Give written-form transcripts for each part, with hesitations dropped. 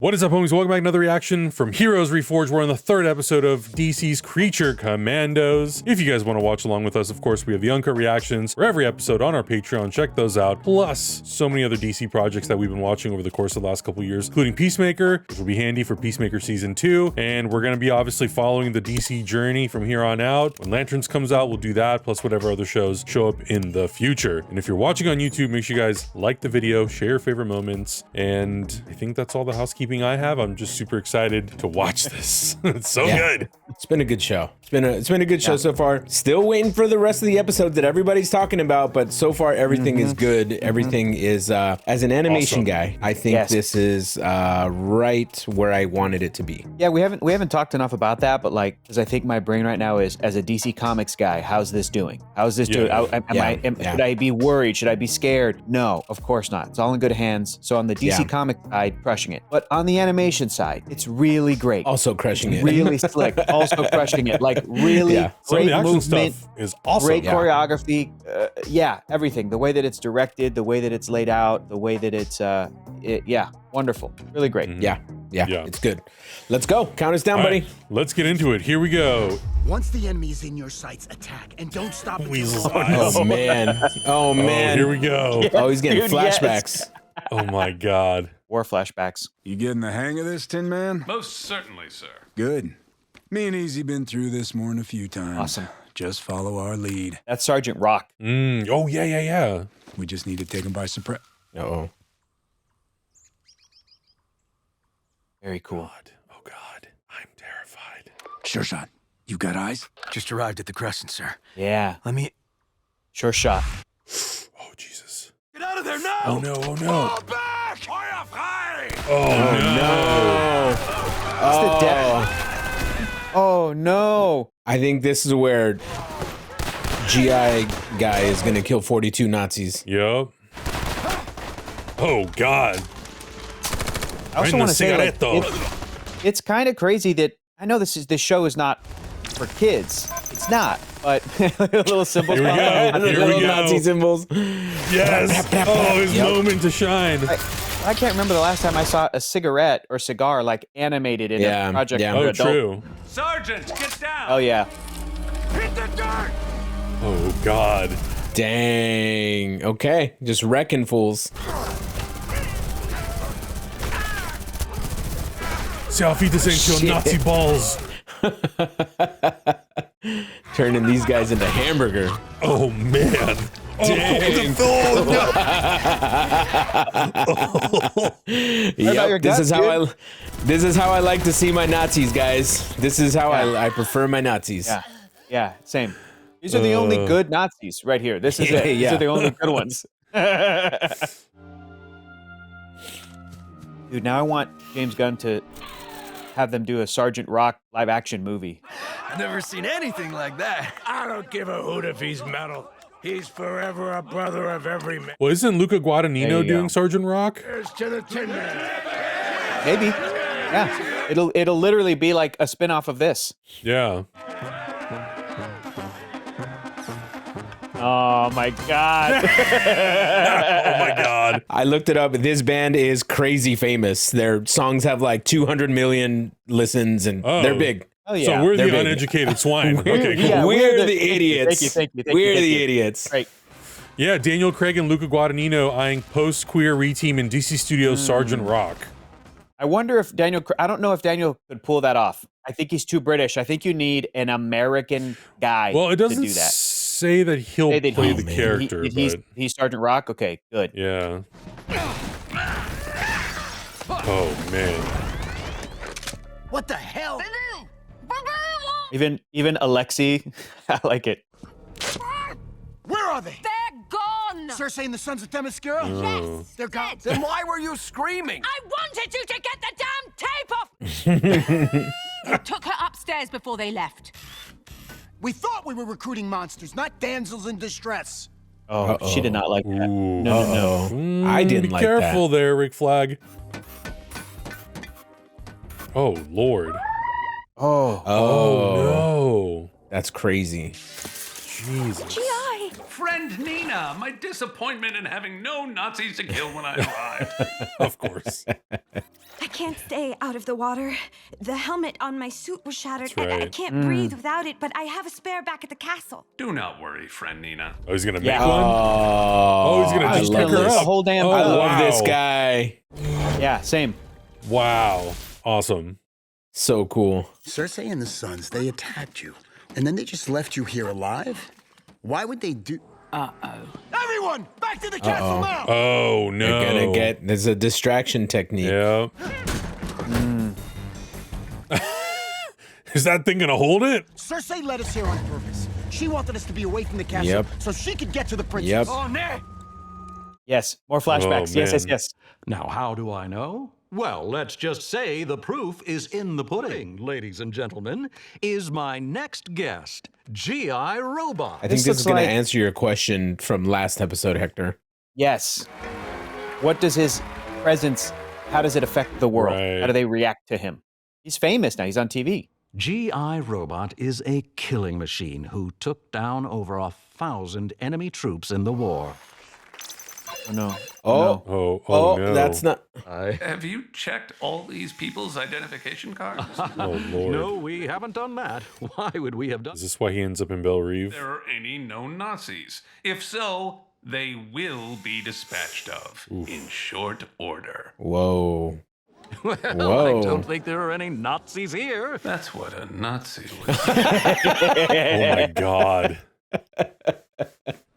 What is up, homies? Welcome back to another reaction from Heroes Reforged. We're on the third episode of DC's Creature Commandos. If you guys want to watch along with us, of course, we have the uncut reactions for every episode on our Patreon. Check those out. Plus, so many other DC projects that we've been watching over the course of the last couple of years, including Peacemaker, which will be handy for Peacemaker Season 2. And we're going to be obviously following the DC journey from here on out. When Lanterns comes out, we'll do that, plus whatever other shows show up in the future. And if you're watching on YouTube, make sure you guys like the video, share your favorite moments. And I think that's all the housekeeping I have. I'm just super excited to watch this. It's so good. It's been a good show. It's been a good show so far. Still waiting for the rest of the episode that everybody's talking about, but so far everything is good. Everything is as an animation guy, I think this is right where I wanted it to be. Yeah, we haven't talked enough about that, but like, because I think my brain right now is, as a DC Comics guy, how's this doing? How's this doing? Should I be worried? Should I be scared? No, of course not. It's all in good hands. So on the DC Comics side, crushing it. But on the animation side, it's really great. Also crushing it. Really slick. Also crushing it. Like really great movement. Stuff is awesome. Great choreography. Everything. The way that it's directed, the way that it's laid out, the way that it's wonderful. Really great. Yeah, it's good. Let's go. Count us down, buddy. Let's get into it. Here we go. Once the enemy is in your sights, attack and don't stop. Oh man. Oh man. Here we go. Oh, he's getting flashbacks. Oh my God. War flashbacks. You getting the hang of this, Tin Man? Most certainly, sir. Good. Me and Easy been through this more than a few times. Awesome. Just follow our lead. That's Sergeant Rock. Oh, yeah. We just need to take him by surprise. Uh-oh. Very cool. Oh God. I'm terrified. Sure shot. You got eyes? Just arrived at the Crescent, sir. Yeah. Let me. Sure shot. Oh Jesus. Get out of there now! Oh no. Fall back! Feuer frei! Oh no. It's the death. Oh no. I think this is where GI guy is gonna kill 42 Nazis. Yup. Oh God. I also want to say, like, it's kind of crazy that I know this show is not for kids. It's not, but little symbols. Here we go. Little Nazi symbols. Yes. Oh, his moment to shine. I can't remember the last time I saw a cigarette or cigar like animated in a project. Oh, adult. true. Sergeant, get down! Oh yeah. Hit the dirt! Oh God. Dang. Okay. Just wrecking fools. See how feet this ain't your Nazi balls. Turning these guys into hamburger. Oh man. Dang. Yep, this is how I like to see my Nazis, guys. This is how I prefer my Nazis. Yeah, same. These are the only good Nazis right here. This is it. These are the only good ones. Dude, now I want James Gunn to have them do a Sergeant Rock live action movie. I've never seen anything like that. I don't give a hoot if he's metal. He's forever a brother of every man. Well, isn't Luca Guadagnino doing Sergeant Rock? Here's to the Tin Man. Maybe. Yeah. It'll literally be like a spin-off of this. Yeah. Oh my God. Oh my God. I looked it up. This band is crazy famous. Their songs have like 200 million listens and they're big. Oh yeah. So we're the big. uneducated swine. Okay, cool. Yeah, we're the idiots. Thank you. We're the idiots. Right. Yeah, Daniel Craig and Luca Guadagnino eyeing post-queer reteam in DC Studios' Sergeant Rock. I wonder if I don't know if Daniel could pull that off. I think he's too British. I think you need an American guy Well, it doesn't to do that. say that he'll play the character, but he's Sergeant Rock? Okay, good. yeah. Oh, man. What the hell? Even Alexi, I like it. Where are they? They're gone! Cersei and the Sons of Themyscira? Yes! They're gone. Then why were you screaming? I wanted you to get the damn tape off! You took her upstairs before they left. We thought we were recruiting monsters, not damsels in distress. Oh, she did not like that. No. I didn't like that. Be careful there, Rick Flag. Oh, Lord. Oh. Oh, no. That's crazy. Jesus. GI! friend Nina. My disappointment in having no Nazis to kill when I arrived. Of course. I can't stay out of the water. The helmet on my suit was shattered, That's and I right. can't breathe without it, but I have a spare back at the castle. Do not worry, friend Nina. Oh, he's gonna make Yeah. one? Oh, he's gonna I just love pick her this. up. The whole damn Oh, I boat. love this wow. guy. Yeah, same. Wow. Awesome. So cool. Cersei and the Sons, they attacked you. And then they just left you here alive? Why would they do... Everyone, back to the castle now! Oh, no. You're gonna get. There's a distraction technique. Yeah. Is that thing gonna hold it? Cersei led us here on purpose. She wanted us to be away from the castle Yep. so she could get to the princess. Yep. Oh, Nick! Yes, more flashbacks. Oh, Yes, yes, man. yes. Now, how do I know? Well, let's just say the proof is in the pudding, ladies and gentlemen. Is my next guest, G.I. Robot. I think this looks is gonna like- answer your question from last episode, Hector. Yes. What does his presence, how does it affect the world? Right. How do they react to him? He's famous now. He's on TV. G.I. Robot is a killing machine who took down over 1,000 enemy troops in the war. Oh, no. Oh, Oh, no. that's not. Have you checked all these people's identification cards? Oh, Lord. No, we haven't done that. Why would we have done Is this why he ends up in Belle Reve? There are any known Nazis? If so, they will be dispatched of in short order. Whoa. Well, Whoa. I don't think there are any Nazis here. That's what a Nazi would Oh, my God.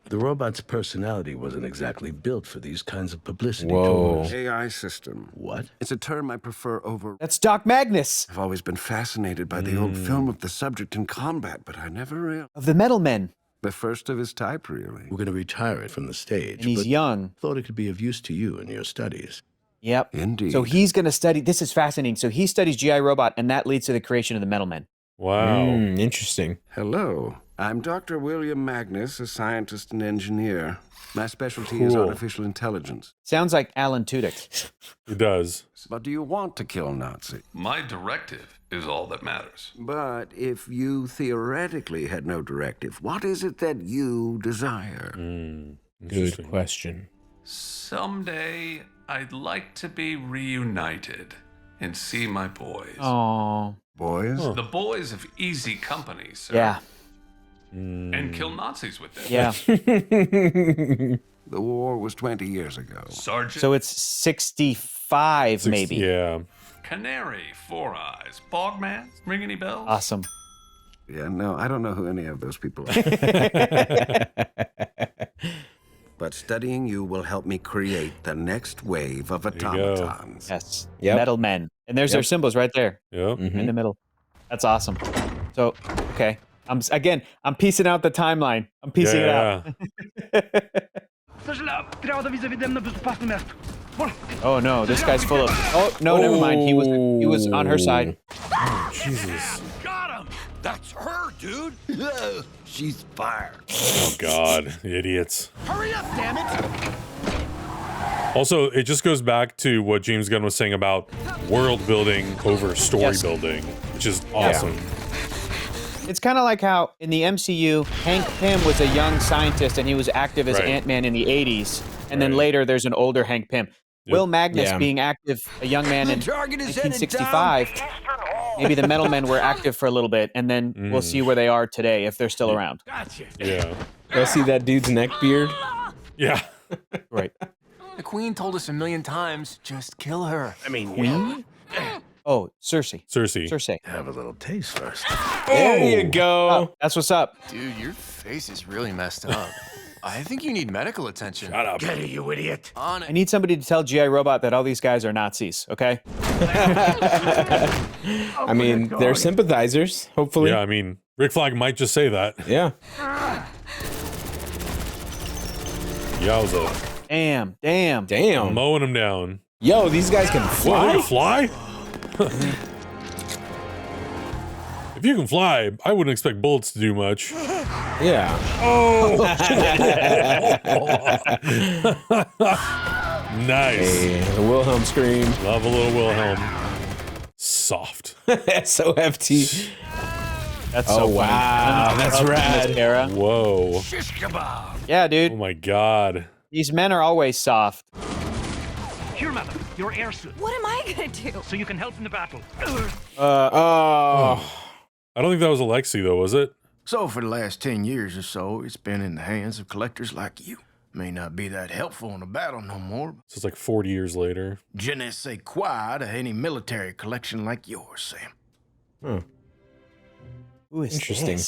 The robot's personality wasn't exactly built for these kinds of publicity Whoa. tours. AI system. What? It's a term I prefer over... That's Doc Magnus I've always been fascinated by the old film of the subject in combat, but I never realized... of the Metal Men. The first of his type, really. We're going to retire it from the stage. And he's but young. thought it could be of use to you in your studies. Yep. Indeed. So he's going to study. This is fascinating. So he studies G.I. Robot, and that leads to the creation of the Metal Men. Wow. Interesting. Hello. I'm Dr. William Magnus, a scientist and engineer. My specialty is Cool. artificial intelligence. Sounds like Alan Tudyk. It does. But do you want to kill Nazis? My directive is all that matters. But if you theoretically had no directive, what is it that you desire? Good Interesting. question. Someday, I'd like to be reunited and see my boys. Oh. Boys? The boys of Easy Company, sir. Yeah. And kill Nazis with them. Yeah. The war was 20 years ago. Sergeant So it's 65, maybe. Yeah. Canary, Four Eyes, Bogman, ring any bells? Awesome. Yeah, no, I don't know who any of those people are. But studying you will help me create the next wave of you go. automatons. Yes. Yep. Metal Men. And there's their symbols right there Yep. in the middle. That's awesome. So, okay. I'm piecing out the timeline. I'm piecing it out. Oh no, this guy's full of. Oh no, never mind. He was on her side. Jesus. Got him! That's her, dude! She's fired. Oh, God. Idiots. Hurry up, damn it! Also, it just goes back to what James Gunn was saying about world building over story Yes. building, which is awesome. It's kind of like how in the MCU, Hank Pym was a young scientist and he was active as Right. Ant-Man in the 80s. And then Right. later there's an older Hank Pym. Yep. Will Magnus Yeah. being active, a young man in Target is headed 1965. Maybe the Metal Men were active for a little bit, and then we'll see where they are today if they're still around. Gotcha. Yeah. Y'all see that dude's neck beard? Yeah. Right. The queen told us 1,000,000 times, just kill her. I mean, Queen? Oh, Cersei. Cersei. Cersei. have a little taste first. There you go. Oh, that's what's up. Dude, your face is really messed up. I think you need medical attention. Shut up. Get it, you idiot. On I it. need somebody to tell G.I. Robot that all these guys are Nazis, okay? I mean, they're sympathizers, hopefully. Yeah, I mean, Rick Flag might just say that. Yeah. Yowza. Damn, damn. Damn. Mowing him down. Yo, these guys can What? fly? They can fly? If you can fly, I wouldn't expect bullets to do much. Yeah. Nice. Hey, the Wilhelm scream. Love a little Wilhelm. Soft. SOFT. That's so funny. Wow, that's rad. Era. Whoa. Shish kebab. Yeah, dude. Oh my god. These men are always soft. Here, madam, your air suit. What am I gonna do? So you can help in the battle. I don't think that was Alexi though, was it? So for the last 10 years or so, it's been in the hands of collectors like you. May not be that helpful in a battle no more. So it's like 40 years later. Je ne sais quoi to any military collection like yours, Sam. Ooh, it's Interesting.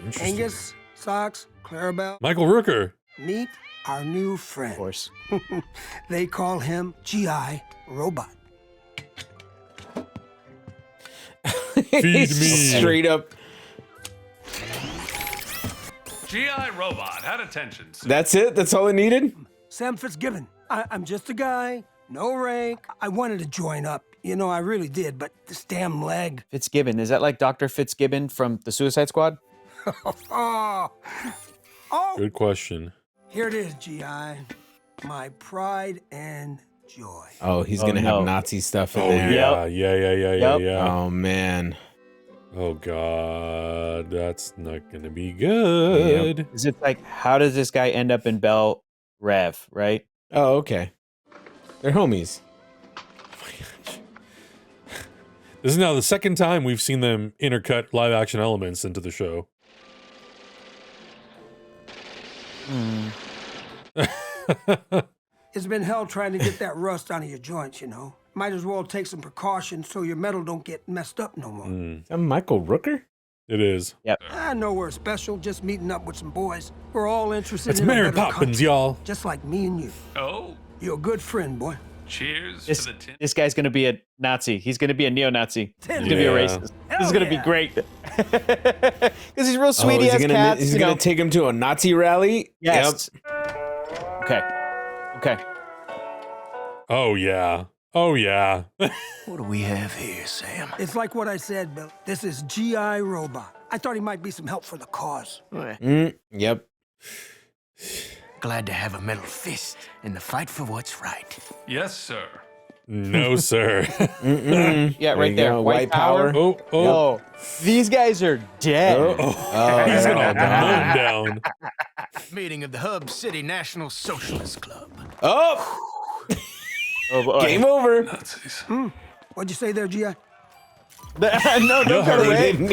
Interesting. Angus, Socks, Clarabelle. Michael Rooker. Meet our new friend. Of course. They call him G.I. Robot. Feed me. Straight up. G.I. Robot had attention. That's it? That's all it needed? Sam Fitzgibbon. I'm just a guy, no rank. I wanted to join up. You know, I really did, but this damn leg. Fitzgibbon. Is that like Dr. Fitzgibbon from the Suicide Squad? Oh, Good question. here it is, G.I. My pride and joy. Oh, he's gonna have Nazi stuff in there. Yeah. Oh man. Oh god, that's not gonna be good. Is it like, how does this guy end up in Bel Rev, right? Oh, okay. They're homies. This is now the second time we've seen them intercut live action elements into the show. It's been hell trying to get that rust out of your joints, you know. Might as well take some precautions so your metal don't get messed up no more. Is that Michael Rooker? It is. Yep. I know we're special, just meeting up with some boys. We're all interested It's in a Mary better Poppins, country, y'all. just like me and you. Oh, You're a good friend, boy. cheers This, to the tin. this guy's going to be a Nazi. He's going to be a neo-Nazi. He's going to be a Yeah. racist. This is going to be great. Because he's real sweet. He has cats. He's you gonna know. take him to a Nazi rally? Yes. Okay. Okay. Oh yeah. Oh yeah. What do we have here, Sam? It's like what I said, Bill. This is G.I. Robot. I thought he might be some help for the cause. Yep. Glad to have a metal fist in the fight for what's right. Yes, sir. No, sir. Yeah, right there. go. White power. Oh, oh. Oh, these guys are dead. He's gonna mow down. Meeting of the Hub City National Socialist Club. Oh! Oh, boy. Game over. What'd you say there, G.I.? No, don't cut away. They didn't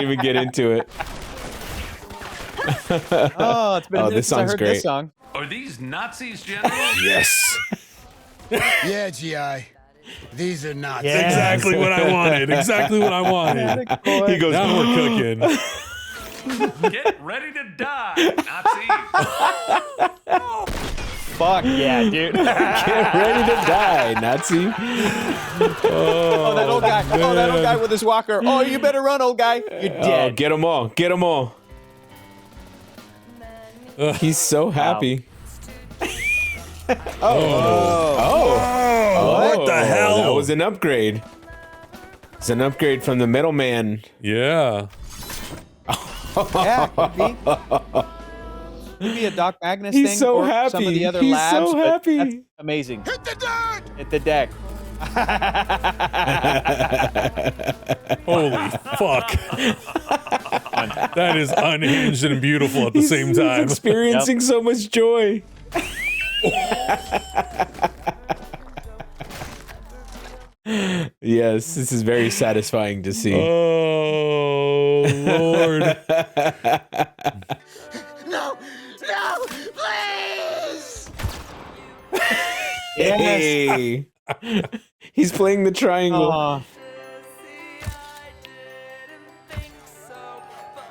even get into it. Oh, it's been a minute this since I song's heard great. this song. Are these Nazis, General? Yes. Yeah, G.I. These are Nazis. Exactly what I wanted. Exactly what I wanted. He goes, Now we're cooking. Get ready to die, Nazis. Fuck yeah, dude. get ready to die, Nazi. Oh, that old guy. Oh, that old guy with his walker. Oh, you better run, old guy. You're Oh, dead. get them all. Get them all. He's so happy. What the hell? That was an upgrade. It's an upgrade from the middleman. Yeah. Yeah, could be. Could be a Doc Magnus He's thing so or happy. some of the other He's labs. so but happy. That's amazing. Hit the deck! Hit the deck. Holy fuck. That is unhinged and beautiful at the same time. He's experiencing so much joy. Yes, this is very satisfying to see. Oh, Lord. No, please! Hey. He's playing the triangle.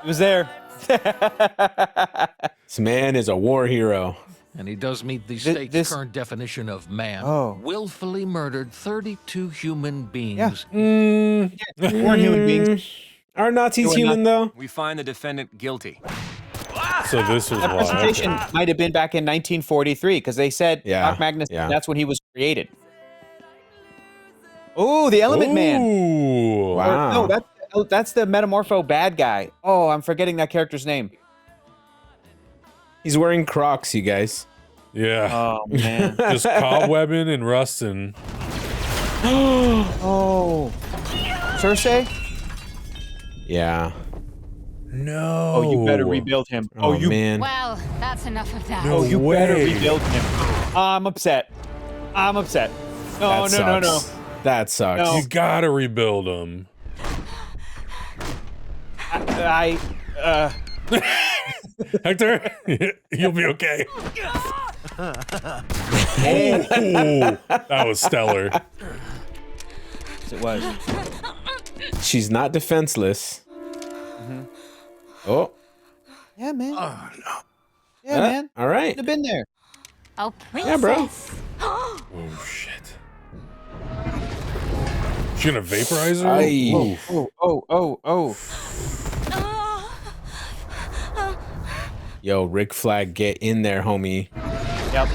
He was there. This man is a war hero. And he does meet the state's current definition of man. Oh. Willfully murdered 32 human beings. We're human beings. Are Nazis human, though? We find the defendant guilty. So this was That why. presentation might have been back in 1943 because they said Yeah, Doc Magnus, yeah. that's when he was created. Oh, the Element Man. Ooh. Wow. No, that's the Metamorpho bad guy. Oh, I'm forgetting that character's name. He's wearing Crocs, you guys. Yeah. Oh, man. Just cobwebbing and rusting. Oh. Cersei? Yeah. No. Oh, you better rebuild him. Oh, man. Well, that's enough of that. Oh, you better rebuild him. I'm upset. I'm upset. No, That no, no, sucks. no. That sucks. No. You gotta rebuild him. Hector, you'll be okay. Oh, that was stellar. It was. She's not defenseless. Oh. Yeah, man. Oh, no. Yeah, man. All right. Should have been there. Oh, princess. Yeah, bro. Oh, shit. She gonna vaporize her? Aye. Oh. Yo, Rick Flag, get in there, homie. Yep.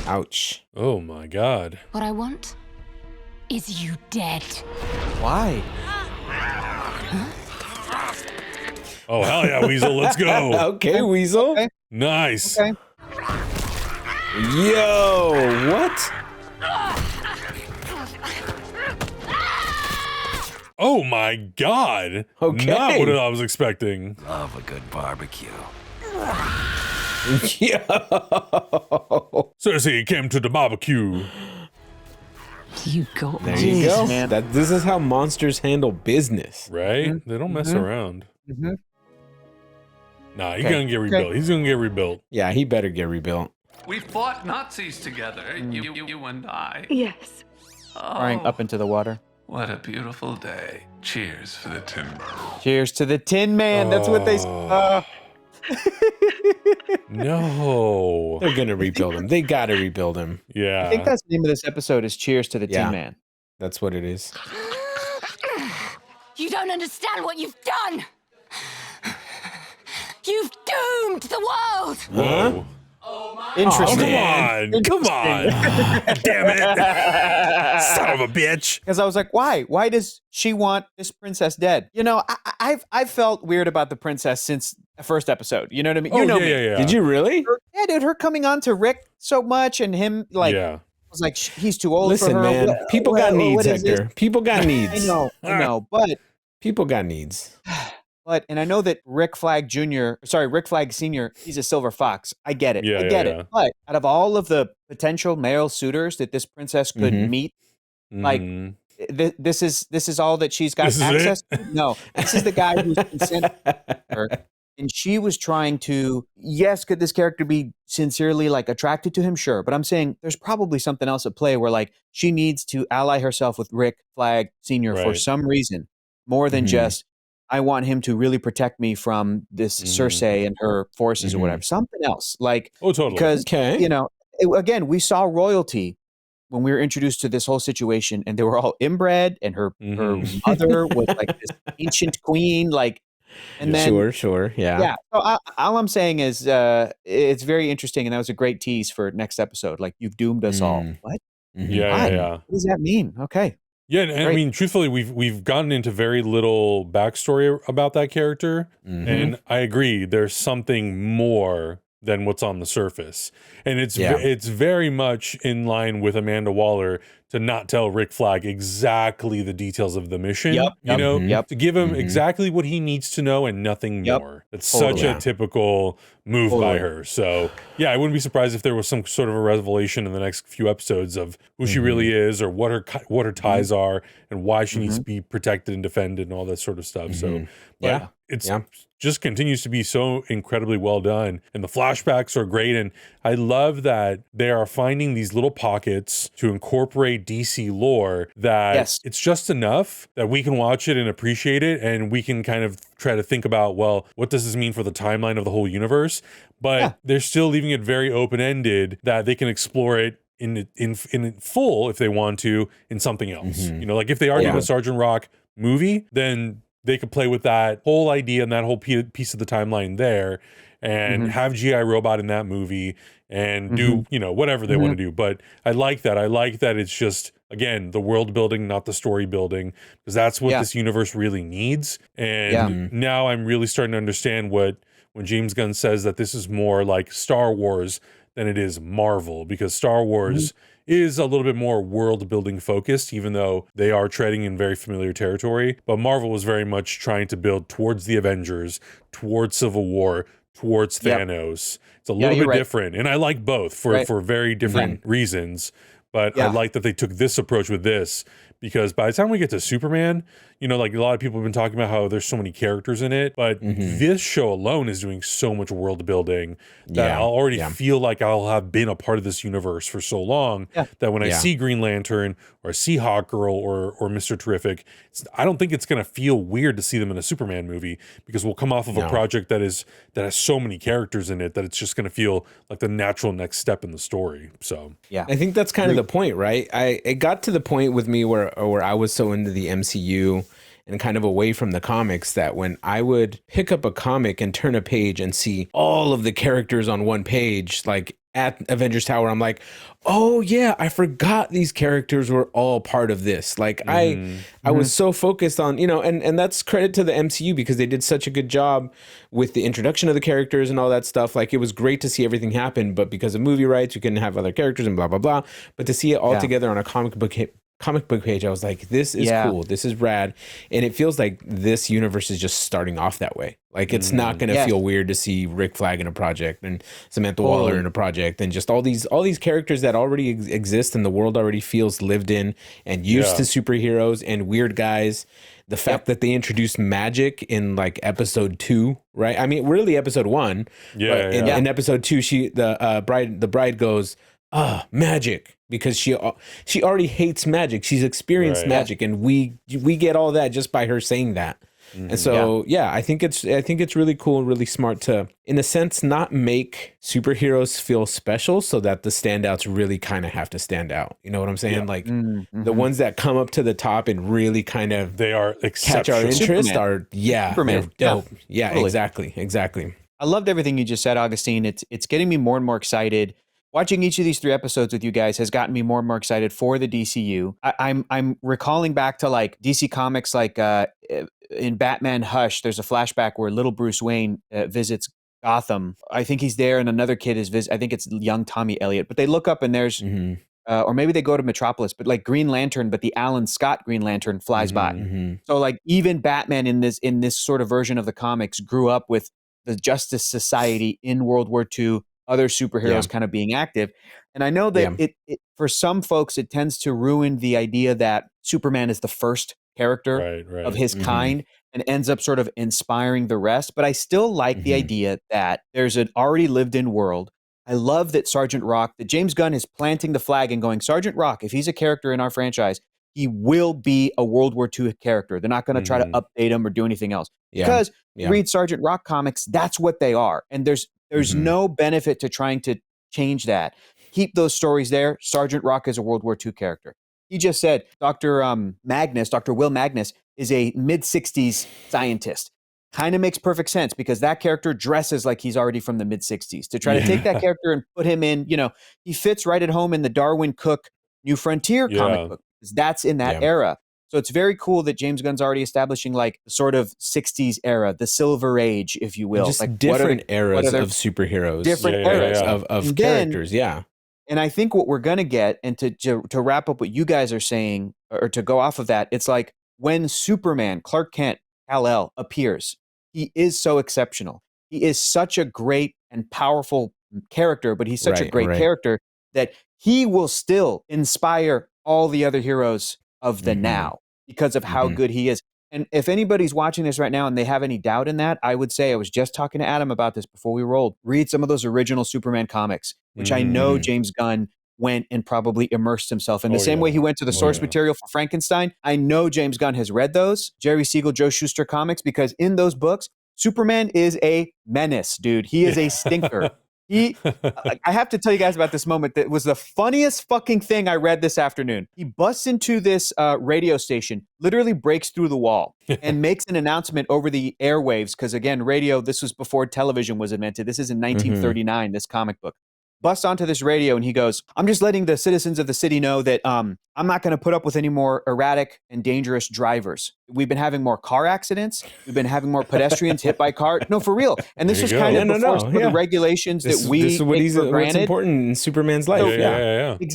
Ouch. Oh my god. What I want is you dead. Why? Oh, hell yeah, Weasel, let's go. Okay, Weasel. Okay. Nice. Okay. Yo, what? Oh my god. Okay. Not what I was expecting. Love a good barbecue. Yo. Cersei came to the barbecue. You got There you go. man. This is how monsters handle business. Right? They don't mess around. Nah, he's gonna get rebuilt. He's gonna get rebuilt. Yeah, he better get rebuilt. We fought Nazis together, you and I. Yes. Flying up into the water. What a beautiful day. Cheers for the timber. Cheers to the Tin Man. That's what they. No. They're gonna rebuild him. They gotta rebuild him. Yeah. I think that's the name of this episode is Cheers to the Yeah. Tin Man. That's what it is. You don't understand what you've done. You've doomed the world. Whoa. Interesting. Come on. Damn it. Son of a bitch. Because I was like, why? Why does she want this princess dead? You know, I've felt weird about the princess since the first episode. You know what I mean? You know me. Yeah. Did you really? Yeah, dude, her coming on to Rick so much and him like I was like, he's too old Listen, for her. man. People got needs, Hector. People got I needs. know, but People got needs. and I know that Rick Flag Sr., he's a silver fox. I get it. Yeah, I get yeah. it. But out of all of the potential male suitors that this princess could meet, like this is all that she's got This is access it? to. No, this is the guy who's been sent to her. And she was trying to, yes, could this character be sincerely like attracted to him? Sure. But I'm saying there's probably something else at play where like she needs to ally herself with Rick Flag Sr. for Right. some reason, more than just, I want him to really protect me from this Cersei and her forces or whatever. Something else. Like, Oh, totally. because, you know, again, we saw royalty when we were introduced to this whole situation and they were all inbred and her mother was like this ancient queen, like, and then Sure. Yeah. So all I'm saying is it's very interesting, and that was a great tease for next episode. Like, you've doomed us all. What? Yeah. What does that mean? Okay. Yeah, and I mean, truthfully, we've gotten into very little backstory about that character, and I agree. There's something more than what's on the surface, and it's very much in line with Amanda Waller to not tell Rick Flag exactly the details of the mission. To give him exactly what he needs to know and nothing more. It's such a typical move by her. So yeah, I wouldn't be surprised if there was some sort of a revelation in the next few episodes of who she really is, or what her ties are, and why she needs to be protected and defended and all that sort of stuff. So it's just continues to be so incredibly well done, and the flashbacks are great, and I love that they are finding these little pockets to incorporate DC lore that it's just enough that we can watch it and appreciate it, and we can kind of try to think about, well, what does this mean for the timeline of the whole universe? But they're still leaving it very open-ended that they can explore it in full if they want to in something else. You know, like if they are doing a Sergeant Rock movie, then they could play with that whole idea and that whole piece of the timeline there, and have G.I. Robot in that movie and do, you know, whatever they want to do. But I like that. I like that it's just, again, the world building, not the story building, because that's what this universe really needs. And now I'm really starting to understand when James Gunn says that this is more like Star Wars than it is Marvel, because Star Wars is a little bit more world building focused, even though they are treading in very familiar territory. But Marvel was very much trying to build towards the Avengers, towards Civil War, towards Thanos. It's a little bit different. And I like both for very different reasons. But I like that they took this approach with this, because by the time we get to Superman, you know, like a lot of people have been talking about how there's so many characters in it, but this show alone is doing so much world building that I'll already feel like I'll have been a part of this universe for so long that when I see Green Lantern or I see Hawkgirl or Mr. Terrific, I don't think it's going to feel weird to see them in a Superman movie, because we'll come off of a project that has so many characters in it that it's just going to feel like the natural next step in the story. So I think that's kind of the point, right? It got to the point with me where I was so into the MCU and kind of away from the comics that when I would pick up a comic and turn a page and see all of the characters on one page, like at Avengers Tower, I'm like, oh yeah, I forgot these characters were all part of this. Like I was so focused on, you know, and that's credit to the MCU, because they did such a good job with the introduction of the characters and all that stuff. Like it was great to see everything happen, but because of movie rights, we couldn't have other characters and blah, blah, blah. But to see it all together on a comic book page, I was like, this is cool, this is rad. And it feels like this universe is just starting off that way. Like it's not going to feel weird to see Rick Flag in a project and Samantha Waller in a project, and just all these characters that already exist and the world already feels lived in and used to superheroes and weird guys. The fact that they introduced magic in like episode 2, right? I mean, really episode 1. In episode 2, the bride goes, magic, because she already hates magic. She's experienced magic, and we get all that just by her saying that. And so I think it's really cool and really smart to, in a sense, not make superheroes feel special so that the standouts really kind of have to stand out. You know what I'm saying? Like the ones that come up to the top and really kind of they are catch our interest Superman. they're dope. Yeah, totally. exactly. I loved everything you just said, Augustine. It's getting me more and more excited. Watching each of these 3 episodes with you guys has gotten me more and more excited for the DCU. I'm recalling back to like DC Comics, like in Batman Hush, there's a flashback where little Bruce Wayne visits Gotham. I think he's there, and another kid is I think it's young Tommy Elliott. But they look up and there's, or maybe they go to Metropolis, but like Green Lantern, but the Alan Scott Green Lantern flies by. So like even Batman in this sort of version of the comics grew up with the Justice Society in World War II. Other superheroes kind of being active. And I know that it for some folks, it tends to ruin the idea that Superman is the first character of his kind and ends up sort of inspiring the rest. But I still like the idea that there's an already lived in world. I love that Sergeant Rock, that James Gunn is planting the flag and going, Sergeant Rock, if he's a character in our franchise, he will be a World War II character. They're not going to try to update him or do anything else. Because read Sergeant Rock comics, that's what they are. And there's no benefit to trying to change that. Keep those stories there. Sergeant Rock is a World War II character. He just said Dr. Will Magnus, is a mid-60s scientist. Kind of makes perfect sense, because that character dresses like he's already from the mid-60s. To try to take that character and put him in, you know, he fits right at home in the Darwin Cook New Frontier comic book, because that's in that era. So it's very cool that James Gunn's already establishing like the sort of 60s era, the Silver Age, if you will. Just like different eras of superheroes. Different eras of characters, And I think what we're going to get, and to wrap up what you guys are saying, or to go off of that, it's like when Superman, Clark Kent, Kal-El appears, he is so exceptional. He is such a great and powerful character, but he's such a great character that he will still inspire all the other heroes of the now, because of how good he is. And if anybody's watching this right now and they have any doubt in that, I would say, I was just talking to Adam about this before we rolled, read some of those original Superman comics, which I know James Gunn went and probably immersed himself in the same way he went to the source material for Frankenstein. I know James Gunn has read those Jerry Siegel, Joe Shuster comics, because in those books, Superman is a menace, dude. He is a stinker. I have to tell you guys about this moment that was the funniest fucking thing I read this afternoon. He busts into this radio station, literally breaks through the wall, and makes an announcement over the airwaves. Because again, radio, this was before television was invented. This is in 1939, this comic book. busts onto this radio and he goes, I'm just letting the citizens of the city know that I'm not going to put up with any more erratic and dangerous drivers. We've been having more car accidents. We've been having more pedestrians hit by cars. No, for real. And this is kind of before some of the regulations that we this is what take for what's granted. important in Superman's life.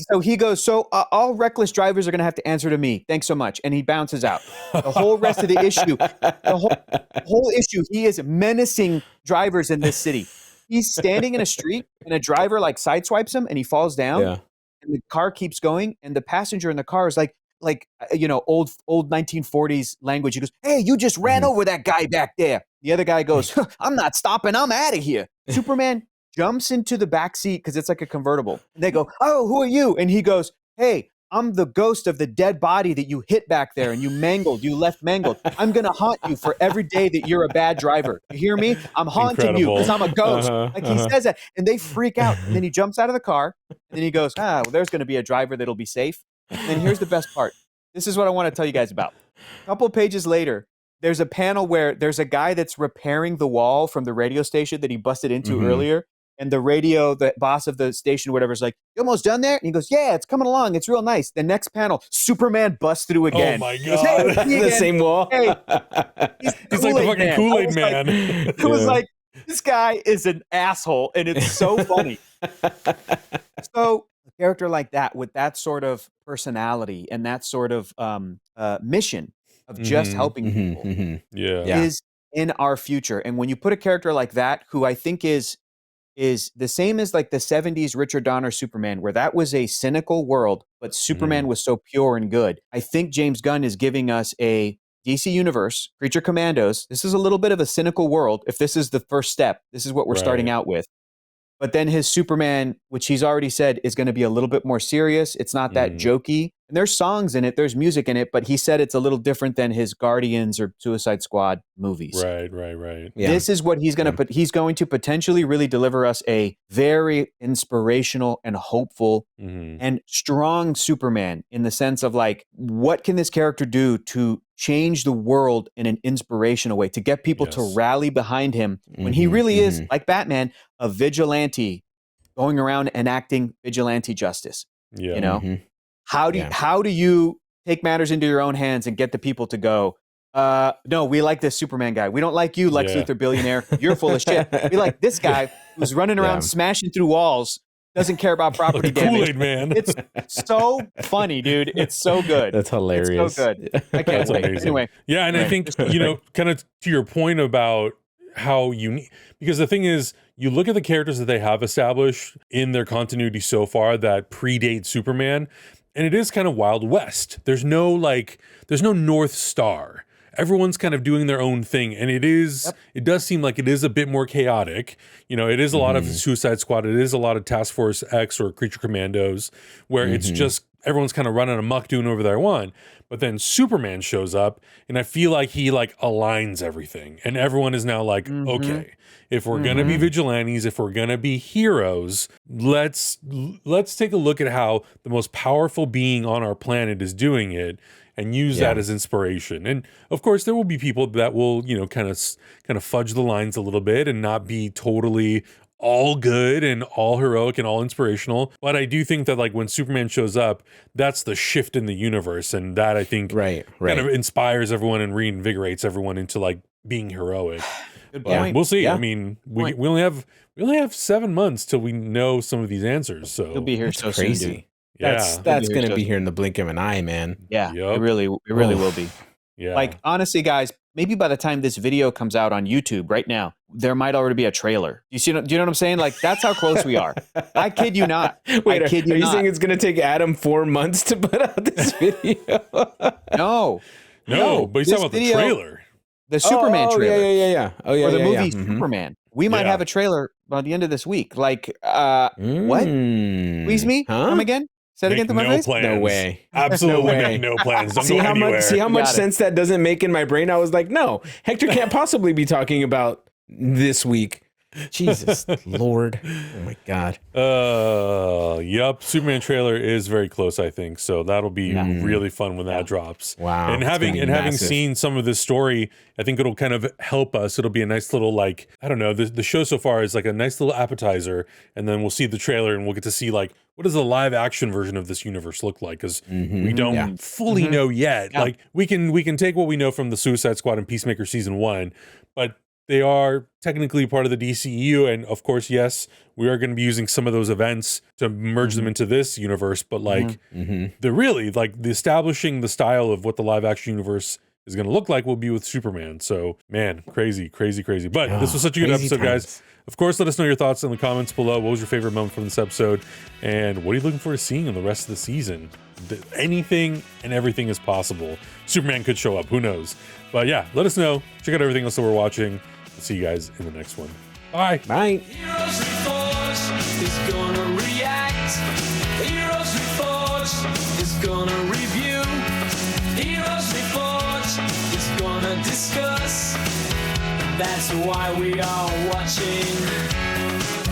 So he goes, so all reckless drivers are going to have to answer to me. Thanks so much. And he bounces out. The whole rest of the issue, the whole issue, he is menacing drivers in this city. He's standing in a street and a driver like sideswipes him and he falls down. Yeah. And the car keeps going. And the passenger in the car is like, old 1940s language. He goes, hey, you just ran over that guy back there. The other guy goes, I'm not stopping. I'm out of here. Superman jumps into the back seat because it's like a convertible. And they go, oh, who are you? And he goes, hey, I'm the ghost of the dead body that you hit back there and you left mangled. I'm going to haunt you for every day that you're a bad driver. You hear me? I'm haunting you because I'm a ghost. He says that and they freak out. And then he jumps out of the car and then he goes, well, there's going to be a driver that'll be safe. And then here's the best part. This is what I want to tell you guys about. A couple of pages later, there's a panel where there's a guy that's repairing the wall from the radio station that he busted into earlier. And the boss of the station, whatever, is like, you almost done there? And he goes, yeah, it's coming along. It's real nice. The next panel, Superman busts through again. Oh my He goes, God. hey, The same wall. Hey, He's like the fucking Kool-Aid man. It was like, this guy is an asshole, and it's so funny. So a character like that with that sort of personality and that sort of mission of just helping people is in our future. And when you put a character like that, who I think is the same as like the 70s Richard Donner Superman, where that was a cynical world, but Superman was so pure and good. I think James Gunn is giving us a DC Universe, Creature Commandos. This is a little bit of a cynical world. If this is the first step, this is what we're starting out with. But then his Superman, which he's already said is going to be a little bit more serious. It's not that jokey. And there's songs in it, there's music in it, but he said it's a little different than his Guardians or Suicide Squad movies. Right. Yeah. This is what he's going to put. He's going to potentially really deliver us a very inspirational and hopeful and strong Superman in the sense of like, what can this character do to change the world in an inspirational way, to get people to rally behind him when he really is, like Batman, a vigilante going around enacting vigilante justice. Yeah. You know? How do you take matters into your own hands and get the people to go, no, we like this Superman guy. We don't like you, Lex Luthor billionaire. You're full of shit. We like this guy who's running around smashing through walls, doesn't care about property damage. Kool-Aid man. It's so funny, dude. It's so good. That's hilarious. It's so good. I can't wait. Amazing. Anyway. Yeah, and I think, kind of to your point about how unique, because the thing is, you look at the characters that they have established in their continuity so far that predate Superman, and it is kind of Wild West. There's no North Star. Everyone's kind of doing their own thing, and it does seem like it is a bit more chaotic. It is a lot of Suicide Squad. It is a lot of Task Force X or Creature Commandos, where it's just everyone's kind of running amok doing whatever they want. But then Superman shows up, and I feel like he like aligns everything, and everyone is now like, okay, if we're gonna be vigilantes, if we're gonna be heroes, let's take a look at how the most powerful being on our planet is doing it, and use that as inspiration. And of course, there will be people that will, kind of fudge the lines a little bit and not be totally all good and all heroic and all inspirational. But I do think that like when Superman shows up, that's the shift in the universe. And that I think kind of inspires everyone and reinvigorates everyone into like being heroic. Good point. We'll see. Yeah. I mean, we only have 7 months till we know some of these answers. So He'll be here so crazy. soon, dude. That's going to be here in the blink of an eye, man. Yeah, it really will be. Yeah. Like, honestly, guys, maybe by the time this video comes out on YouTube right now, there might already be a trailer. Do you know what I'm saying? Like, that's how close we are. I kid you not. Wait, are you saying it's going to take Adam 4 months to put out this video? No, but he's talking about the trailer. The Superman trailer. Yeah. Oh, yeah. Or the movie Superman. We might have a trailer by the end of this week. Like, what? Please me? Huh? Come again? Say it again to my face? Plans. No way. Absolutely make no plans. Don't see go how anywhere. See how much sense that doesn't make in my brain? I was like, no, Hector can't possibly be talking about this week. Jesus Lord. Oh my God. Yep. Superman trailer is very close, I think. So that'll be really fun when that drops. Wow. And having seen some of this story, I think it'll kind of help us. It'll be a nice little, like, I don't know, the show so far is like a nice little appetizer, and then we'll see the trailer and we'll get to see like what does the live action version of this universe look like, because we don't fully know yet. Like we can take what we know from the Suicide Squad and Peacemaker season 1, but they are technically part of the DCEU, and of course, yes, we are going to be using some of those events to merge them into this universe. But like, they're really like the establishing the style of what the live action universe is going to look like will be with Superman. So, man, crazy. But this was such a good episode, guys. Of course, let us know your thoughts in the comments below. What was your favorite moment from this episode, and what are you looking forward to seeing in the rest of the season? Anything and everything is possible. Superman could show up. Who knows? But yeah, let us know. Check out everything else that we're watching. See you guys in the next one. Bye. Bye. Heroes Reforged is gonna react. Heroes Reforged is gonna review. Heroes Reforged is gonna discuss. That's why we are watching.